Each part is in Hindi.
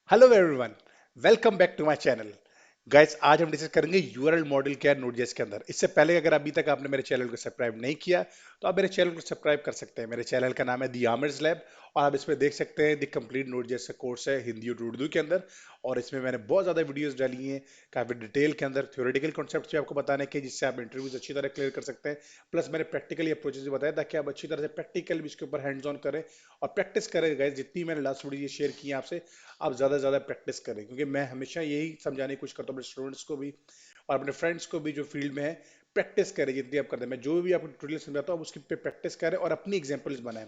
Hello everyone, welcome back to my channel. Guys, आज हम डिस्कस करेंगे यूआरएल मॉडल क्या है नोड.जेएस के अंदर। इससे पहले अगर अभी तक आपने मेरे चैनल को सब्सक्राइब नहीं किया तो आप मेरे चैनल को सब्सक्राइब कर सकते हैं। मेरे चैनल का नाम है दी आमिर्स लैब और आप इसमें देख सकते हैं दी कंप्लीट नोड.जेएस का कोर्स है हिंदी और उर्दू के अंदर। और इसमें मैंने बहुत ज़्यादा वीडियोस डाली हैं काफ़ी डिटेल के अंदर, थ्योरेटिकल कॉन्सेप्ट्स भी आपको बताने के, जिससे आप इंटरव्यूज अच्छी तरह क्लियर कर सकते हैं। प्लस मैंने प्रैक्टिकली अप्रोचेस भी बताया ताकि आप अच्छी तरह से प्रैक्टिकल भी इसके ऊपर हैंड्स ऑन करें और प्रैक्टिस करें। गाइस, जितनी मैंने लास्ट वीडियो शेयर की है आपसे, आप ज़्यादा से ज़्यादा प्रैक्टिस करें, क्योंकि मैं हमेशा यही समझाने की कोशिश करता हूँ अपने स्टूडेंट्स को भी और अपने फ्रेंड्स को भी जो फील्ड में है। प्रैक्टिस करें जितनी आप करते हैं। मैं जो भी आपको ट्यूटोरियल समझाता हूँ उसकी पे प्रैक्टिस करें और अपनी एग्जांपल्स बनाएं।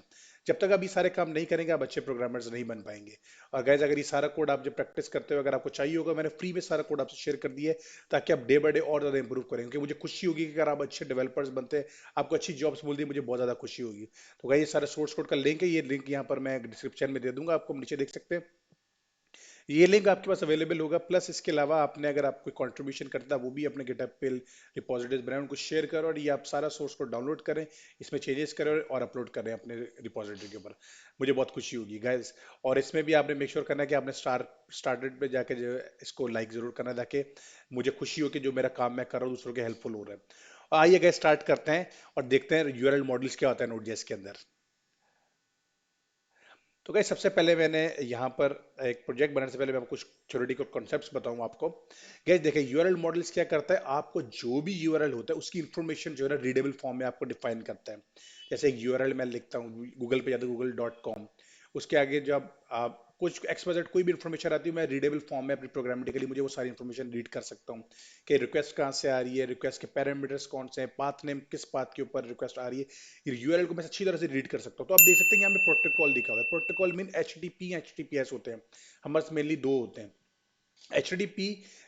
जब तक आप ये सारे काम नहीं करेंगे आप अच्छे प्रोग्रामर्स नहीं बन पाएंगे। और गाइस, अगर ये सारा कोड आप जब प्रैक्टिस करते हो, अगर आपको चाहिए होगा, मैंने फ्री में सारा कोड आपसे शेयर कर दिया है ताकि आप डे बाय डे और ज़्यादा इंप्रूव करें, क्योंकि मुझे खुशी होगी कि अगर आप अच्छे डेवलपर्स बनते हैं, आपको अच्छी जॉब्स मिलती है, मुझे बहुत ज़्यादा खुशी होगी। तो गाइस, ये सारे सोर्स कोड का लिंक है, ये लिंक यहाँ पर मैं डिस्क्रिप्शन में दे दूंगा, आपको नीचे देख सकते हैं। ये लिंक आपके पास अवेलेबल होगा। प्लस इसके अलावा आपने अगर आप कोई कंट्रीब्यूशन करता है वो भी अपने गिटहब पे रिपोजिटरीज बनाएं, उनको शेयर करो और ये आप सारा सोर्स को डाउनलोड करें, इसमें चेंजेस करें और अपलोड करें अपने रिपोजिटरी के ऊपर। मुझे बहुत खुशी होगी गाइस। और इसमें भी आपने मेक श्योर करना है कि आपने स्टार्टेड पे जाके जो है, इसको लाइक जरूर करना है ताकि मुझे खुशी हो कि जो मेरा काम मैं कर रहा हूँ दूसरों के हेल्पफुल हो रहा है। और आइए गाइस, स्टार्ट करते हैं और देखते हैं यूआरएल मॉडल्स क्या होता है नोड.जेएस के अंदर। तो गाइस, सबसे पहले मैंने यहाँ पर एक प्रोजेक्ट बनाने से पहले मैं आपको कुछ थ्योरेटिकल कॉन्सेप्ट्स बताऊंगा आपको। गाइस देखिए, यूआरएल मॉडल्स क्या करता है, आपको जो भी यूआरएल होता है उसकी इंफॉर्मेशन जो है ना रीडेबल फॉर्म में आपको डिफाइन करता है। जैसे एक यूआरएल मैं लिखता हूँ गूगल पे, या तो google.com, उसके आगे जब आप कुछ एक्सवाइजेड कोई भी इन्फॉर्मेशन आती है, मैं रीडेबल फॉर्म में अपनी प्रोग्रामेटिकली मुझे वो सारी इन्फॉर्मेशन रीड कर सकता हूँ कि रिक्वेस्ट कहाँ से आ रही है, रिक्वेस्ट के पैरामीटर्स कौन से हैं, पाथ नेम किस पाथ के ऊपर रिक्वेस्ट आ रही है। ये यूआरएल को मैं अच्छी तरह से रीड कर सकता हूँ। तो आप देख सकते हैं यहाँ पे प्रोटोकॉल लिखा हुआ है। प्रोटोकॉल मीन एचटीपी एचटीपीएस होते हैं। हमारे पास मेनली दो होते हैं। एच डी पी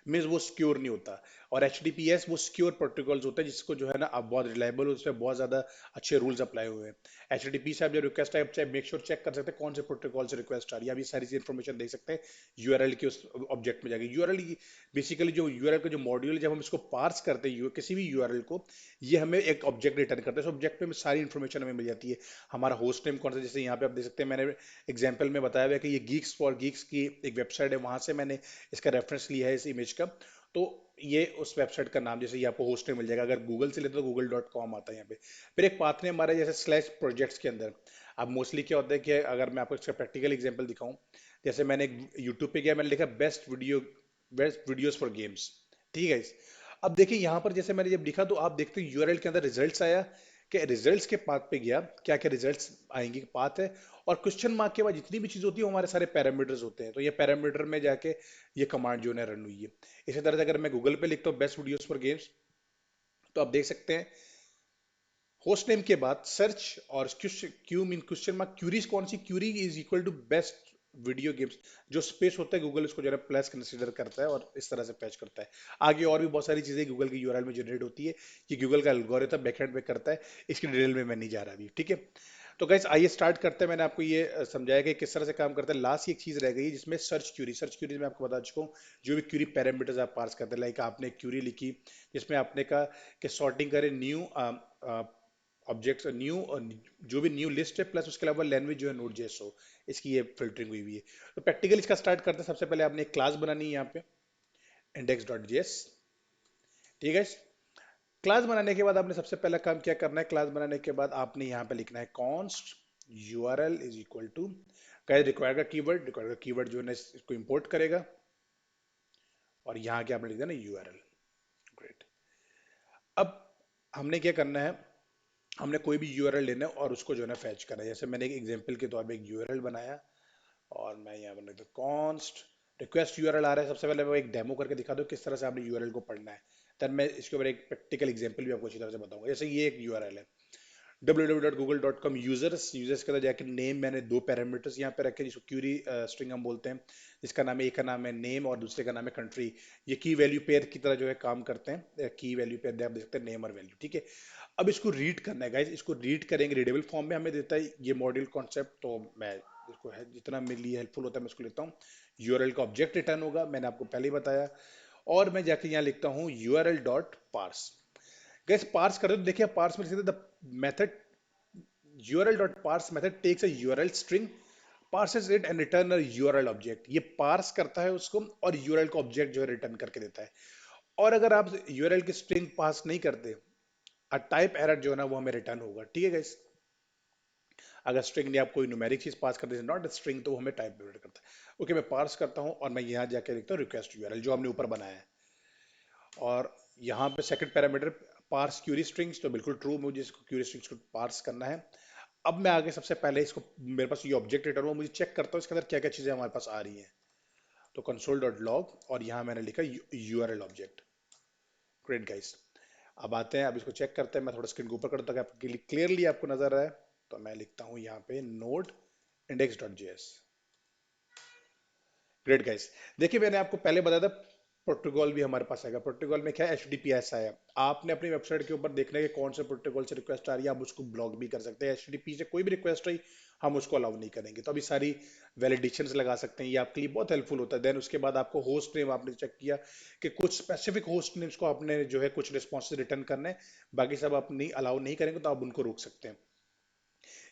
मीन्स वो सिक्योर नहीं होता, और एच डी पी एस वो सिक्योर प्रोटोकॉल्स होते हैं जिसको जो है ना आप बहुत रिलायबल, उसमें बहुत ज्यादा अच्छे रूल्स अप्लाई हुए हैं। एच डी पी से आप जो रिक्वेस्ट है, आप चाहे मेक श्योर चेक कर सकते हैं कौन से प्रोटोकॉल से रिक्वेस्ट आ रही है। आप ये सारी इन्फॉर्मेशन देख सकते हैं यूआरएल के उस ऑब्जेक्ट में जाके। यूआरएल बेसिकली जो यूआरएल का जो मॉड्यूल, जब हम इसको पार्स करते हैं किसी भी यूआरएल को, ये हमें एक ऑब्जेक्ट रिटर्न करता है। इस ऑब्जेक्ट में सारी इन्फॉर्मेशन हमें मिल जाती है। हमारा होस्ट नेम कौन सा, जैसे यहाँ पे आप देख सकते हैं, मैंने एग्जाम्पल में बताया हुआ है कि ये गीक्स फॉर गीक्स की एक वेबसाइट है, वहां से मैंने इसका रेफरेंस लिया है इस इमेज का। तो ये उस वेबसाइट का नाम, जैसे ये आपको होस्ट में मिल जाएगा, अगर गूगल से लेते तो google.com आता है यहाँ पे। फिर एक पाथ नेम हमारा जैसे स्लैश प्रोजेक्ट्स के अंदर। अब मोस्टली क्या होता है कि अगर मैं आपको इसका प्रैक्टिकल एग्जांपल दिखाऊं, जैसे मैंने यूट्यूब पे गया, मैंने लिखा बेस्ट वीडियोस फॉर गेम्स। ठीक है। अब देखिए यहाँ पर जैसे मैंने जब लिखा तो आप देखते हैं यूआरएल के अंदर रिजल्ट्स आया कि रिजल्ट्स के पाथ पे गया, क्या क्या रिजल्ट्स आएंगे पाथ है। और क्वेश्चन मार्क के बाद जितनी भी चीज होती है वो हमारे सारे पैरामीटर्स होते हैं, तो ये पैरामीटर में जाके ये कमांड जो है रन हुई है। इसी तरह से अगर मैं गूगल पे लिखता हूँ बेस्ट वीडियोस फॉर गेम्स, तो आप देख सकते हैं होस्ट नेम के बाद सर्च और Q mean question mark, queries कौन सी, query is equal to best video games. जो स्पेस होता है गूगल उसको जो है प्लस कंसीडर करता है और इस तरह से पैच करता है। आगे और भी बहुत सारी चीजें गूगल की यूआरएल में जनरेट होती है, कि गूगल का एल्गोरिथम बैकएंड में करता है। इसकी डिटेल में मैं नहीं जा रहा अभी, ठीक है। तो गाइस, आइए स्टार्ट करते हैं। मैंने आपको ये समझाया कि किस तरह से काम करता है। लास्ट एक चीज रह गई जिसमें सर्च क्यूरी मैं आपको बता चुका हूँ। जो भी क्यूरी पैरामीटर्स आप पास करते हैं, लाइक आपने क्यूरी लिखी जिसमें आपने कहा कि सॉर्टिंग करें न्यू ऑब्जेक्ट्स, न्यू जो भी न्यू लिस्ट है, प्लस उसके अलावा लैंग्वेज जो है नोड जेएस हो, इसकी ये फिल्टरिंग हुई हुई है। तो प्रैक्टिकल इसका स्टार्ट करते हैं। सबसे पहले आपने एक क्लास बनानी है यहाँ पे, index.js। ठीक है। क्लास बनाने के बाद आपने सबसे पहला काम क्या करना है, क्लास बनाने के बाद आपने यहाँ पे लिखना है const URL is equal to require का कीवर्ड, रिक्वायर का कीवर्ड जो है ना इसको इंपोर्ट करेगा, और यहाँ के आपने लिख देना यूआरएल। ग्रेट। अब हमने क्या करना है, हमने कोई भी यूआरएल लेना है और उसको जो है ना फैच करना है। जैसे मैंने एक एग्जांपल के तौर पे एक यूआरएल बनाया और मैं यहाँ बना तो कॉन्स्ट रिक्वेस्ट यूआरएल आ रहा है। सबसे पहले मैं एक डेमो करके दिखा दूँ किस तरह से आपने यूआरएल को पढ़ना है, तब मैं इसके ऊपर एक प्रैक्टिकल एग्जांपल भी आपको अच्छी तरह से बताऊंगा। जैसे ये एक यूआरएल है www.google.com यूजर्स के अंदर जाकर नेम, मैंने दो पैरामीटर्स यहाँ पे रखे जिसको क्यूरी स्ट्रिंग हम बोलते हैं, जिसका नाम है, एक का नाम है नेम और दूसरे का नाम है कंट्री। ये की वैल्यू पेयर की तरह जो है काम करते हैं, की वैल्यू पेयर आप देख सकते हैं, नेम और वैल्यू, ठीक है। अब इसको रीड करना है गाइज, इसको रीड करेंगे रीडेबल फॉर्म में हमें देता है ये मॉड्यूल कॉन्सेप्ट। तो मैं इसको जितना मेरे लिए हेल्पफुल होता है मैं इसको लेता हूँ। यूआरएल का ऑब्जेक्ट रिटर्न होगा, मैंने आपको पहले ही बताया। और मैं जाके यहाँ लिखता हूँ URL dot parse. Guys parse कर दो तो देखिए पार्स में the method URL dot parse method takes a URL string parses it and return a URL object. ये पार्स करता है उसको और यूआरएल को ऑब्जेक्ट जो है रिटर्न करके देता है। और अगर आप यूआरएल की स्ट्रिंग पास नहीं करते, अ टाइप एरर जो है ना वो हमें रिटर्न होगा। ठीक है गाइस, अगर स्ट्रिंग नहीं, आप कोई न्यूमेरिक चीज पास करते हैं नॉट अ स्ट्रिंग, तो वो हमें टाइप रिटर्न करता है। ओके, मैं पार्स करता हूं और मैं यहाँ जाके लिखता हूँ रिक्वेस्ट यूआरएल जो हमने ऊपर बनाया है। और यहाँ पे second parameter parse query strings, तो बिल्कुल ट्रू, मुझे इसको क्यूरी स्ट्रिंग्स को पार्स करना है। अब मैं आगे सबसे पहले इसको, मेरे पास ये ऑब्जेक्ट रिटर्न हुआ, मुझे चेक करता हूँ इसके अंदर क्या क्या चीजें हमारे पास आ रही हैं। तो कंसोल डॉट लॉग और यहाँ मैंने लिखा यूआरएल ऑब्जेक्ट। ग्रेट गाइस, अब आते हैं, अब इसको चेक करते हैं। मैं थोड़ा स्क्रीन को ऊपर करता हूँ ताकि क्लियरली आपको नजर आए। तो मैं लिखता हूँ यहाँ पे node index dot JS. Great guys, देखिए मैंने आपको पहले बताया था प्रोटोकॉल भी हमारे पास आएगा। प्रोटोकॉल में क्या है, एचटीटीपीएस है। आपने अपनी वेबसाइट के ऊपर देखना है कि कौन से प्रोटोकॉल से रिक्वेस्ट आ रही है, आप उसको ब्लॉक भी कर सकते हैं। एचटीटीपी से कोई भी रिक्वेस्ट आई, हम उसको अलाउ नहीं करेंगे। तो अभी सारी वैलिडेशंस लगा सकते हैं, ये आपके लिए बहुत हेल्पफुल होता है। देन उसके बाद आपको होस्ट नेम आपने चेक किया कि कुछ स्पेसिफिक होस्ट नेम्स को आपने जो है कुछ रिस्पॉन्स रिटर्न करने हैं, बाकी सब आप नहीं अलाउ नहीं करेंगे तो आप उनको रोक सकते हैं।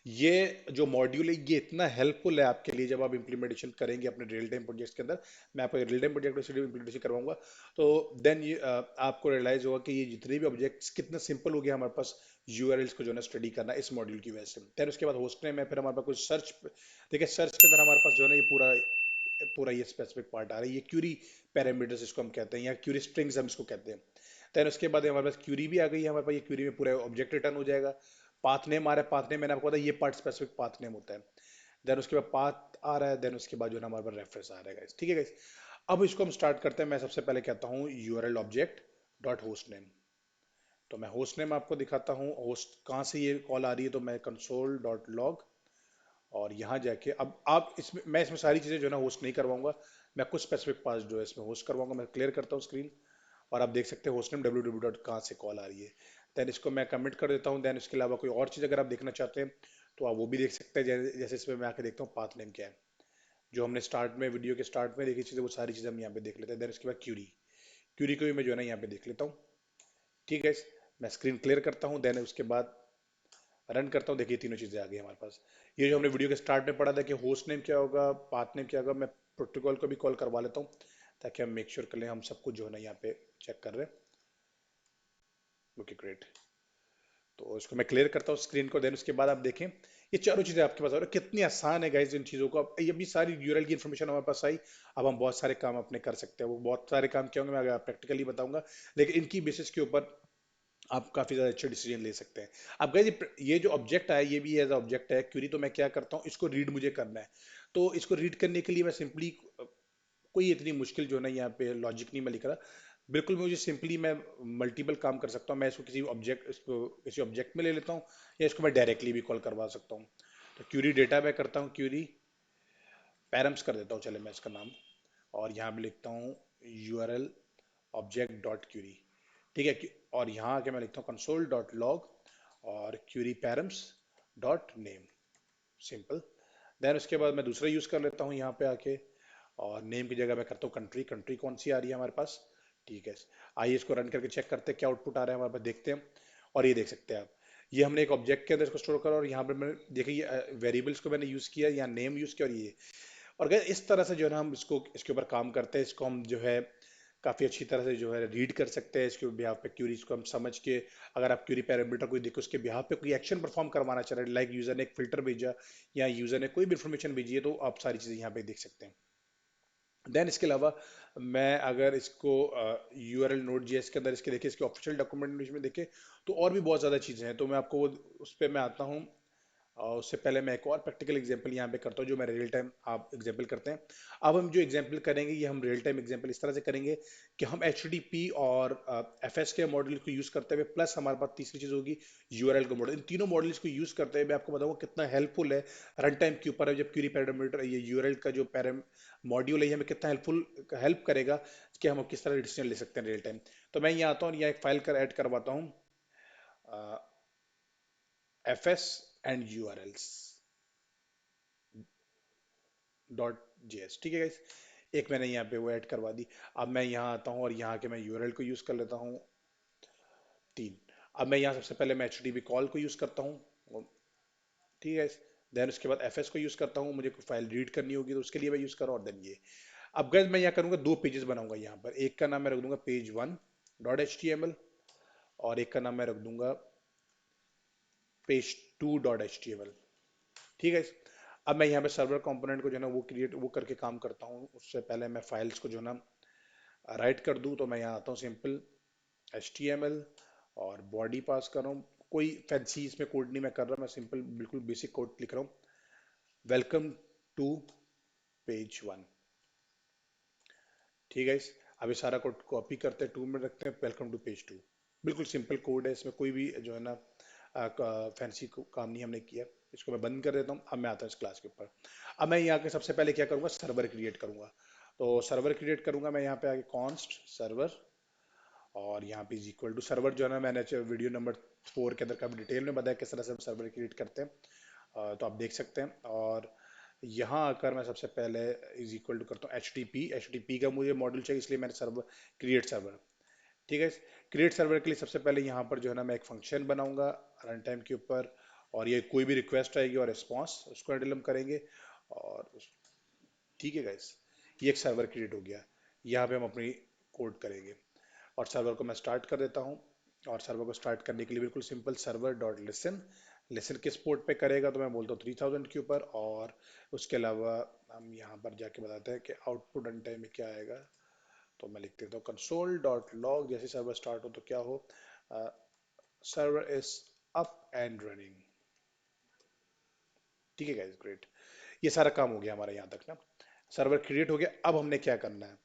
ये जो मॉड्यूल है ये इतना हेल्पफुल है आपके लिए जब आप इंप्लीमेंटेशन करेंगे अपने रियल टाइम प्रोजेक्ट्स के अंदर। मैं आपको रियल टाइम प्रोजेक्ट में इंप्लीमेंटेशन करवाऊंगा, तो देन ये आपको रियलाइज होगा कि ये जितने भी ऑब्जेक्ट्स कितना सिंपल हो गया हमारे पास यूआरएल्स को जो है ना स्टडी करना इस मॉड्यूल की वजह से। देन उसके बाद होस्ट नेम है, फिर हमारे पास कुछ सर्च, देखिए सर्च के अंदर हमारे पास जो है ना ये पूरा पूरा ये स्पेसिफिक पार्ट आ रहा है, ये क्यूरी पैरामीटर्स इसको हम कहते हैं, या क्यूरी स्ट्रिंग्स हम इसको कहते हैं। देन उसके बाद हमारे पास क्यूरी भी आ गई है, हमारे पास ये क्यूरी में पूरा ऑब्जेक्ट रिटर्न हो जाएगा। पाथ नेम आ रहा है, पाथ नेम मैंने आपको बताया ये पार्ट स्पेसिफिक पाथ नेम होता है। देन उसके बाद पाथ आ रहा है, देन उसके बाद जो है ना हमारे पास रेफरेंस आ रहा है गाइस। ठीक है गाइस, अब इसको हम स्टार्ट करते हैं। मैं सबसे पहले कहता हूँ URL object dot host name. तो मैं होस्ट नेम आपको दिखाता हूँ, होस्ट कहाँ से ये कॉल आ रही है। तो मैं कंसोल डॉट लॉग और यहाँ जाके, अब आप इसमें, मैं इसमें सारी चीज़ें जो है ना होस्ट नहीं करवाऊंगा, मैं कुछ स्पेसिफिक पास जो है इसमें होस्ट करवाऊंगा। मैं क्लियर करता हूँ स्क्रीन और आप देख सकते हैं होस्ट नेम www डॉट कहाँ से कॉल आ रही है। देन इसको मैं कमिट कर देता हूँ। देन इसके अलावा कोई और चीज़ अगर आप देखना चाहते हैं तो आप वो भी देख सकते हैं। जैसे इसमें मैं आके देखता हूँ पाथ नेम क्या है, जो हमने स्टार्ट में वीडियो के स्टार्ट में देखी चीज़ें वो सारी चीज़ें हम यहाँ पे देख लेते हैं। देन इसके बाद क्यूरी, क्यूरी को भी मैं जो है ना यहाँ पे देख लेता हूँ। ठीक है, मैं स्क्रीन क्लियर करता हूँ। देन उसके बाद रन करता हूँ, देखिए तीनों चीज़ें आ गई हमारे पास। ये जो हमने वीडियो के स्टार्ट में पढ़ा था कि होस्ट नेम क्या होगा, पाथ नेम क्या होगा, मैं प्रोटोकॉल को भी कॉल करवा लेता हूँ ताकि हम मेक श्योर कर लें हम सब कुछ जो है ना यहाँ पे चेक कर रहे हैं। ओके ग्रेट, तो इसको मैं क्लियर करता हूँ स्क्रीन को। देन उसके बाद आप देखें ये चारों चीजें आपके पास, और कितनी आसान है गाइस इन चीजों को। अब ये भी सारी यूआरएल की इन्फॉर्मेशन हमारे पास आई, अब हम बहुत सारे काम अपने कर सकते हैं। वो बहुत सारे काम क्या होंगे मैं प्रैक्टिकली बताऊंगा, लेकिन इनकी बेसिस के ऊपर आप काफी ज्यादा अच्छे डिसीजन ले सकते हैं। अब गाइस ये जो ऑब्जेक्ट है ये भी एज ऑब्जेक्ट है क्यूरी, तो मैं क्या करता हूँ इसको रीड मुझे करना है। तो इसको रीड करने के लिए मैं सिंपली, कोई इतनी मुश्किल जो है ना यहाँ पे लॉजिक नहीं मैं लिख रहा, बिल्कुल मुझे सिंपली मैं मल्टीपल काम कर सकता हूँ। मैं इसको किसी ऑब्जेक्ट, इसको किसी ऑब्जेक्ट में ले लेता हूँ, या इसको मैं डायरेक्टली भी कॉल करवा सकता हूँ। तो क्यूरी डेटा मैं करता हूँ, क्यूरी पैरम्स कर देता हूँ, चले मैं इसका नाम, और यहाँ पे लिखता हूँ यूआरएल ऑब्जेक्ट डॉट क्यूरी। ठीक है, और यहाँ आके मैं लिखता हूँ कंसोल डॉट लॉग और query params dot name, simple. Then उसके बाद मैं दूसरा यूज कर लेता हूँ यहाँ पे आके, और नेम की जगह मैं करता हूँ कंट्री। कंट्री कौन सी आ रही है हमारे पास, ठीक है। आइए इसको रन करके चेक करते हैं क्या आउटपुट आ रहा है हमारे पास, देखते हैं। और ये देख सकते हैं आप, ये हमने एक ऑब्जेक्ट के अंदर इसको स्टोर करा, और यहाँ पे मैंने देखिए वेरिएबल्स को मैंने यूज किया या नेम यूज किया, और ये, और अगर इस तरह से जो है ना हम इसको इसके ऊपर काम करते हैं, इसको हम जो है काफ़ी अच्छी तरह से जो है रीड कर सकते हैं। इसके बिहाफ पे क्यूरीज को हम समझ के, अगर आप क्यूरी पैरामीटर कोई देखो उसके बिहाफ पे कोई एक्शन परफॉर्म करवाना चाह रहे हैं, लाइक यूजर ने एक फिल्टर भेजा या यूजर ने कोई भी इन्फॉर्मेशन भेजी है, तो आप सारी चीज़ें यहाँ पे देख सकते हैं। देन इसके अलावा मैं अगर इसको यूआरएल नोड जेएस के अंदर इसके देखे, इसके ऑफिशियल डॉक्यूमेंट में देखे, तो और भी बहुत ज़्यादा चीज़ें हैं। तो मैं आपको उस पर मैं आता हूँ, और उससे पहले मैं एक और प्रैक्टिकल एग्जांपल यहाँ पे करता हूँ जो मैं रियल टाइम आप एग्जांपल करते हैं। अब हम जो एग्जांपल करेंगे ये हम रियल टाइम एग्जांपल इस तरह से करेंगे कि हम HTTP और FS के मॉडल को यूज करते हुए, प्लस हमारे पास तीसरी चीज होगी यूआरएल का मॉडल। इन तीनों मॉडल्स को यूज करते हुए मैं आपको बताऊंगा कितना हेल्पफुल है रन टाइम के ऊपर है, जब क्यूरी पैरामीटर ये यूआरएल का जो पैराम मॉड्यूल है ये हमें कितना हेल्प करेगा कि हम किस तरह डिसीजन ले सकते हैं रियल टाइम। तो मैं यहाँ आता हूँ, यहाँ एक फाइल कर ऐड करवाता हूँ, FS and URLs dot JS. ठीक है गाइस, एक मैंने यहाँ पे वो ऐड करवा दी। अब मैं यहाँ आता हूँ और यहाँ के मैं यूआरएल को यूज कर लेता हूँ 3। अब मैं यहाँ सबसे पहले मैं HTTP कॉल को यूज करता हूँ, ठीक है गाइस। देन उसके बाद एफ को यूज करता हूँ, मुझे कोई फाइल रीड करनी होगी तो उसके लिए मैं यूज कर रहा हूँ, और देन ये। अब गैस मैं यहाँ करूंगा दो पेजेस बनाऊंगा यहाँ पर, एक का नाम मैं रख दूंगा page one dot H T M L, और एक का नाम मैं रख दूंगा page two dot H T M L. ठीक है। अब मैं यहाँ पे सर्वर कंपोनेंट को जो है ना वो करके काम करता हूँ। उससे पहले मैं फाइल्स को जो है ना राइट कर दूँ, तो मैं यहाँ आता हूँ simple H T M L और बॉडी पास कर रहा हूँ। कोई फैंसी इसमें कोड नहीं मैं कर रहा, मैं सिंपल बिल्कुल बेसिक कोड लिख रहा हूँ। Welcome to page one. ठीक है। अभी सारा कोड कॉपी करते हैं, टू में रखते हैं, वेलकम टू पेज टू। बिल्कुल सिंपल कोड है, इसमें कोई भी जो है ना फैंसी काम नहीं हमने किया। इसको मैं बंद कर देता हूँ। अब मैं आता हूँ इस क्लास के ऊपर। अब मैं यहाँ के सबसे पहले क्या करूँगा, सर्वर क्रिएट करूँगा। तो सर्वर क्रिएट करूँगा मैं यहाँ पे आगे कॉन्स्ट सर्वर, और यहाँ पे इज इक्वल टू सर्वर जो है ना, मैंने वीडियो नंबर 4 के अंदर काफी डिटेल में बताया किस तरह से हम सर्वर क्रिएट करते हैं। तो आप देख सकते हैं। और यहाँ आकर मैं सबसे पहले इज इक्वल टू करता हूँ एच टी पी का मुझे मॉडल चाहिए, इसलिए मैंने सर्वर क्रिएट सर्वर। ठीक है। क्रिएट सर्वर के लिए सबसे पहले यहाँ पर जो है ना मैं एक फंक्शन बनाऊंगा रन टाइम के ऊपर, और ये कोई भी रिक्वेस्ट आएगी और रिस्पॉन्स उसको हैंडल हम करेंगे। और ठीक है गाइस, ये एक सर्वर क्रिएट हो गया। यहाँ पे हम अपनी कोड करेंगे, और सर्वर को मैं स्टार्ट कर देता हूँ। और सर्वर को स्टार्ट करने के लिए बिल्कुल simple server dot listen. Listen किस पोर्ट पे करेगा, तो मैं बोलता हूँ 3000 के ऊपर। और उसके अलावा हम यहाँ पर जाके बताते हैं कि आउटपुट रन टाइम में क्या आएगा। तो मैं लिख देता हूँ कंसोल डॉट लॉग, जैसे सर्वर स्टार्ट हो तो क्या हो, server is up and running. ठीक है गाइस, ग्रेट। ये सारा काम हो गया हमारा यहाँ तक ना, सर्वर क्रिएट हो गया। अब हमने क्या करना है,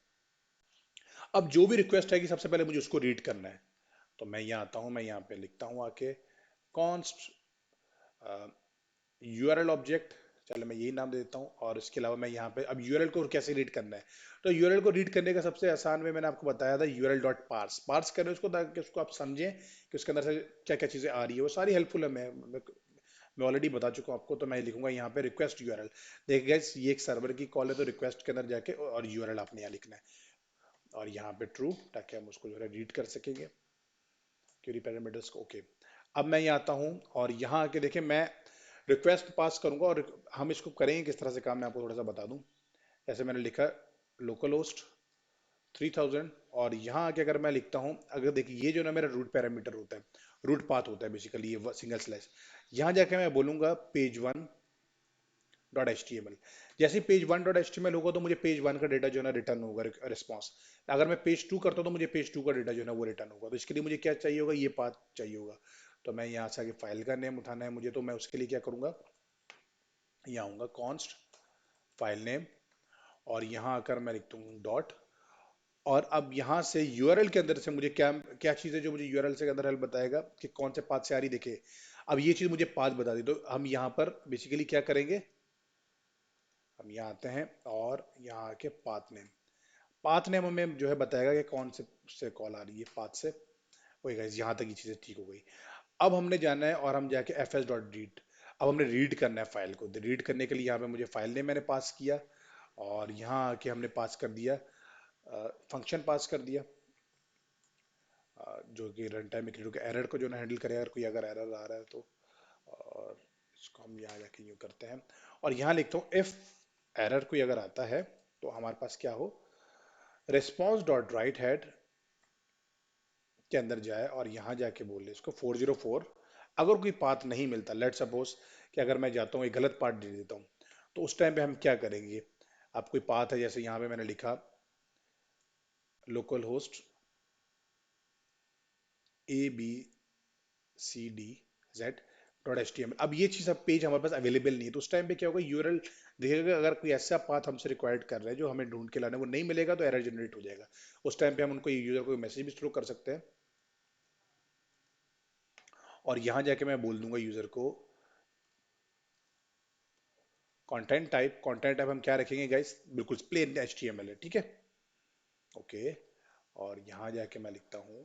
अब जो भी रिक्वेस्ट आएगी सबसे पहले मुझे उसको रीड करना है। तो मैं यहाँ आता हूँ, मैं यहाँ पे लिखता हूँ आके कॉन्स्ट यूआरएल ऑब्जेक्ट, चलो मैं यही नाम दे देता हूँ। और इसके अलावा मैं यहाँ पे अब यूआरएल को कैसे रीड करना है, तो यूआरएल को रीड करने का सबसे आसान वे मैंने आपको बताया था, यूआरएल डॉट पार्स। पार्स करें उसको ताकि उसको आप समझें कि उसके अंदर से क्या क्या चीज़ें आ रही है, वो सारी हेल्पफुल है। मैं ऑलरेडी बता चुका हूँ आपको। तो मैं लिखूंगा यहाँ पे रिक्वेस्ट यूआरएल। देखिए गाइस, ये एक सर्वर की कॉल है, तो रिक्वेस्ट के अंदर जाके और यूआरएल आपने यहाँ लिखना है, और यहाँ पे ट्रू, ताकि हम उसको जो है रीड कर सकेंगे क्वेरी पैरामीटर्स को। ओके। अब मैं यहाँ आता हूँ, और यहाँ आके देखिए मैं रिक्वेस्ट पास करूंगा, और हम इसको करेंगे किस तरह से काम, मैं आपको थोड़ा सा बता दूं। जैसे मैंने लिखा लोकल होस्ट 3000, और यहाँ आके अगर मैं लिखता हूँ, अगर देखिए ये जो ना मेरा रूट पैरामीटर होता है, रूट पाथ होता है बेसिकली, ये सिंगल स्लैश। यहाँ जाके मैं बोलूंगा page one dot H T M L. जैसे page one dot H T M L होगा तो मुझे पेज वन का डेटा जो है ना रिटर्न होगा, रिस्पॉन्स। अगर मैं पेज टू करता हूँ तो मुझे पेज टू का डेटा जो है ना वो रिटर्न होगा। तो इसके लिए मुझे क्या चाहिए होगा, ये पाथ चाहिए होगा। तो मैं यहाँ से आगे फाइल का नेम उठाना है मुझे, तो मैं उसके लिए क्या करूंगा, यहाँ आऊंगा कॉन्स्ट फाइल नेम, और यहाँ आकर मैं लिखता हूँ डॉट। और अब यहाँ से यूआरएल के अंदर से मुझे क्या क्या चीज़ है जो मुझे यूआरएल से अंदर हेल्प बताएगा कि कौन से पाथ से आ रही। देखे, अब ये चीज़ मुझे पाथ बता दी, तो हम यहाँ पर बेसिकली क्या करेंगे, हम यहाँ आते हैं और यहाँ आके पाथ नेम हमें जो है बताएगा कि कौन से कॉल आ रही है पाथ से। वही गाइस, यहाँ तक ये चीज़ें ठीक हो गई। अब हमने जाना है और हम जाके एफ एस डॉट रीड। अब हमने रीड करना है फाइल को। रीड करने के लिए यहाँ पे मुझे फाइल नेम मैंने पास किया, और यहाँ आके हमने पास कर दिया फंक्शन पास कर दिया, जो कि रन टाइम में क्रिएट एरर को जो ना हैंडल करेगा, अगर कोई अगर एरर आ रहा है तो। और इसको हम यहाँ जाके यूँ करते हैं, और यहाँ लिखता हूँ इफ एरर कोई अगर आता है तो हमारे पास क्या हो, रिस्पॉन्स डॉट राइट हेड के अंदर जाए, और यहाँ जाके बोल ले इसको 404। अगर कोई पाथ नहीं मिलता, लेट सपोज कि अगर मैं जाता हूँ एक गलत पाथ दे देता हूँ, तो उस टाइम पे हम क्या करेंगे। अब कोई पाथ है, जैसे यहाँ पे मैंने लिखा local host ABCDZ dot H T M L. अब ये चीज़, अब पेज हमारे पास अवेलेबल नहीं है, तो उस टाइम पे क्या होगा, यूआरएल देखिएगा अगर कोई ऐसा पाथ हमसे रिक्वायर्ड कर रहा है जो हमें ढूंढ के लाना है, वो नहीं मिलेगा तो एरर जनरेट हो जाएगा। उस टाइम पे हम उनको यूजर को मैसेज भी थ्रो कर सकते हैं, और यहाँ जाके मैं बोल दूंगा यूजर को कंटेंट टाइप हम क्या रखेंगे गाइस, बिल्कुल plain H T M L है, ठीक है। ओके। और यहाँ जाके मैं लिखता हूँ,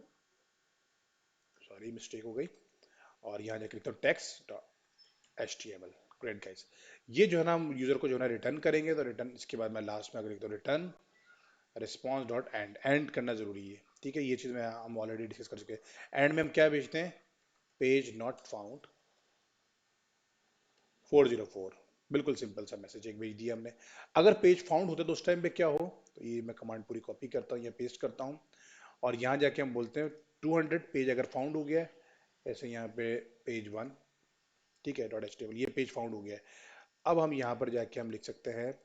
सॉरी मिस्टेक हो गई, और यहाँ जाके लिखता हूँ text H T M L. Great guys, ये जो है ना हम यूजर को जो है ना रिटर्न करेंगे, तो रिटर्न इसके बाद मैं लास्ट में अगर लिखता हूँ return response dot and. And करना जरूरी है, ठीक है। ये चीज़ मैं हम ऑलरेडी डिस्कस कर चुके हैं। एंड में हम क्या भेजते हैं, पेज नॉट फाउंड 404, बिल्कुल सिंपल सा मैसेज एक भेज दिया हमने। अगर पेज फाउंड होता तो उस टाइम पे क्या हो, तो ये मैं कमांड पूरी कॉपी करता हूँ या पेस्ट करता हूँ, और यहाँ जाके हम बोलते हैं 200 पेज अगर फाउंड हो गया है, ऐसे यहाँ पे पेज 1, ठीक है, डॉट एच टेबल, ये पेज फाउंड हो गया है। अब हम यहाँ पर जाके हम लिख सकते हैं,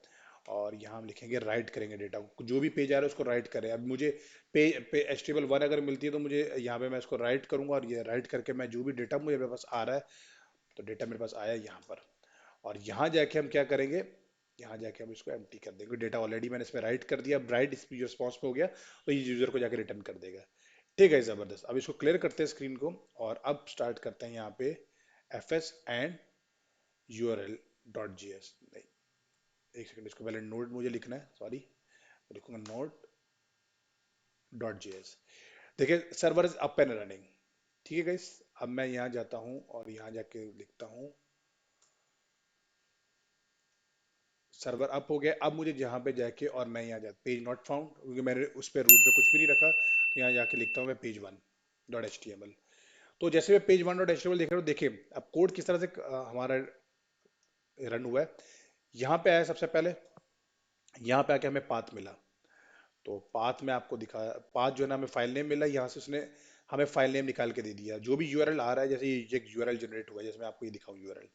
और यहाँ हम लिखेंगे राइट करेंगे डेटा, जो भी पेज आ रहा है उसको राइट करें। अब मुझे पे एच टेबल 1 अगर मिलती है तो मुझे यहाँ पे मैं इसको राइट करूंगा, और ये राइट करके मैं जो भी डेटा मुझे मेरे पास आ रहा है, तो डेटा मेरे पास आया यहाँ पर, और यहाँ जाके हम क्या करेंगे, यहाँ जाके हम इसको एम्प्टी कर देंगे, डेटा ऑलरेडी मैंने इसमें राइट कर दिया, अब राइट इस रिस्पॉन्स पे हो गया, तो ये यूजर को जाके रिटर्न कर देगा। ठीक है, जबरदस्त। अब इसको क्लियर करते हैं स्क्रीन को, और अब स्टार्ट करते हैं यहाँ पे F S and URL dot G S, नहीं, एक सेकंड, इसको पहले नोड मुझे लिखना है, सॉरी, लिखूंगा नोड डॉट जी एस। देखिए server is up and running. ठीक है गाइस, अब मैं यहाँ जाता हूँ और यहाँ जाके लिखता हूँ सर्वर अप हो गया। अब मुझे जहाँ पे जाके, और मैं यहाँ जा पेज नॉट फाउंड, क्योंकि मैंने उस पर रूट पे कुछ भी नहीं रखा, तो यहाँ जाके लिखता हूँ मैं page 1 dot H T M L. तो जैसे मैं page 1 dot H T M L देख रहा हूँ, देखिए अब कोड किस तरह से हमारा रन हुआ है। यहाँ पे आया सबसे पहले, यहाँ पे आके हमें पाथ मिला, तो पाथ में आपको दिखाया, पाथ जो है ना, हमें फाइल नेम मिला, यहाँ से उसने हमें फाइल नेम निकाल के दे दिया, जो भी यूआरएल आ रहा है, जैसे ये एक यूआरएल जनरेट हुआ है, जैसे मैं आपको ये दिखाऊं यूआरएल,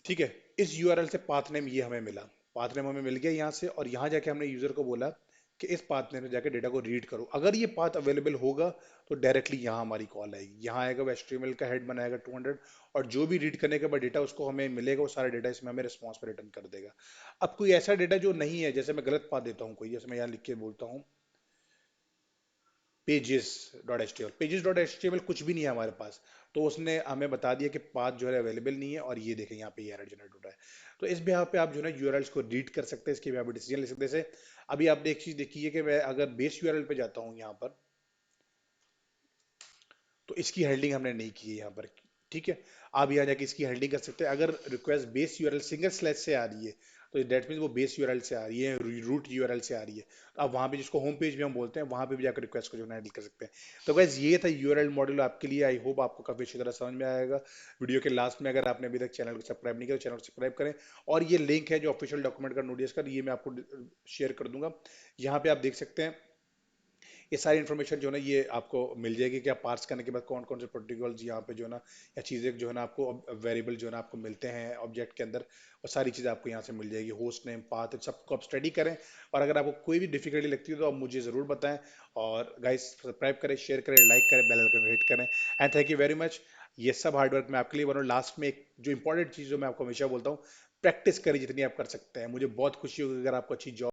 ठीक है, इस यूआरएल से पाथ नेम ये हमें मिला, पाथ नेम हमें मिल गया यहाँ से, और यहाँ जाके हमने यूजर को बोला कि इस पाथ नेम से जाके डेटा को रीड करो, अगर ये पाथ अवेलेबल होगा तो डायरेक्टली यहाँ हमारी कॉल आएगी, यहाँ आएगा वो एचटीएमएल का हेड बनाएगा 200, और जो भी रीड करने के बाद डेटा उसको हमें मिलेगा, वो सारा डेटा इसमें हमें रिस्पॉन्स पे रिटर्न कर देगा। अब कोई ऐसा डेटा जो नहीं है, जैसे मैं गलत पाथ देता हूँ कोई, जैसे मैं यहाँ लिख के बोलता हूँ pages dot H T M L, pages dot H T M L कुछ भी नहीं है हमारे पास, तो उसने हमें बता दिया कि पाथ जो है अवेलेबल नहीं है, और ये देखें यहाँ पे एरर जनरेट हो रहा है। तो इस बिहाफ पे आप जो है ना यूआरएल्स को रीड कर सकते हैं, इसके बिहाफ पे डिसीजन ले सकते हैं। जैसे अभी आपने एक चीज देखी है कि मैं अगर बेस यूआरएल पे जाता हूँ यहाँ पर, तो इसकी हेल्डिंग हमने नहीं की है यहाँ पर, ठीक है, आप यहाँ जाके इसकी हेल्डिंग कर सकते हैं। अगर request base URL single slash से आ रही है, तो दैट मीन वो बेस यूआरएल से आ रही है, रूट यूआरएल से आ रही है, तो आप वहाँ पे, जिसको होम पेज भी हम बोलते हैं, वहाँ पे भी जाकर रिक्वेस्ट को जो है हैंडल कर सकते हैं। तो गाइस ये था यूआरएल मॉड्यूल आपके लिए, आई होप आपको काफी अच्छी तरह समझ में आएगा। वीडियो के लास्ट में, अगर आपने अभी तक चैनल को सब्सक्राइब नहीं किया, तो चैनल को सब्सक्राइब करें, और ये लिंक है जो ऑफिशियल डॉक्यूमेंट का नोटिस का, ये मैं आपको शेयर कर दूंगा, यहाँ पे आप देख सकते हैं ये सारी इन्फॉर्मेशन जो है ना, ये आपको मिल जाएगी कि आप पार्स करने के बाद कौन कौन से प्रोटोकॉल्स यहाँ पे जो है ना, या चीज़ें जो है ना आपको वेरिएबल जो है ना आपको मिलते हैं ऑब्जेक्ट के अंदर, और सारी चीज़ें आपको यहाँ से मिल जाएगी, होस्ट नेम, पाथ, सबको आप स्टडी करें, और अगर आपको कोई भी डिफिकल्टी लगती है तो आप मुझे ज़रूर बताएं, और गाइस सब्सक्राइब करें, शेयर करें, लाइक करें, बेल आइकन हिट करें, and thank you very much. ये सब हार्डवर्क मैं आपके लिए बना, लास्ट में एक जो इंपॉर्टेंट चीज़ जो मैं आपको हमेशा बोलता हूँ, प्रैक्टिस करिए जितनी आप कर सकते हैं। मुझे बहुत खुशी होगी अगर आपको अच्छी जॉब